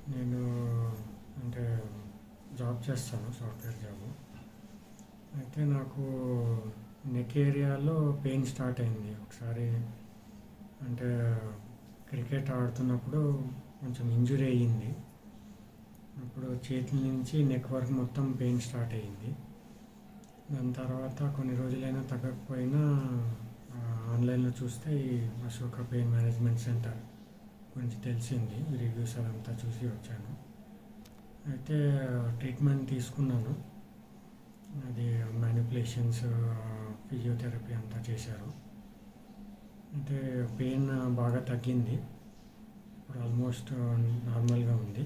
నేను అంటే జాబ్ చేస్తాను, సాఫ్ట్వేర్ జాబు. అయితే నాకు నెక్ ఏరియాలో పెయిన్ స్టార్ట్ అయింది ఒకసారి. అంటే క్రికెట్ ఆడుతున్నప్పుడు కొంచెం ఇంజురీ అయ్యింది. అప్పుడు చేతుల నుంచి నెక్ వరకు మొత్తం పెయిన్ స్టార్ట్ అయ్యింది. దాని తర్వాత కొన్ని రోజులైనా తగ్గకపోయినా ఆన్లైన్లో చూస్తే ఈ అశోక పెయిన్ మేనేజ్మెంట్ సెంటర్ గురించి తెలిసింది. రివ్యూస్ అదంతా చూసి వచ్చాను. అయితే ట్రీట్మెంట్ తీసుకున్నాను. అది మ్యానిపులేషన్స్, ఫిజియోథెరపీ అంతా చేశారు. అయితే పెయిన్ బాగా తగ్గింది. ఇప్పుడు ఆల్మోస్ట్ నార్మల్గా ఉంది.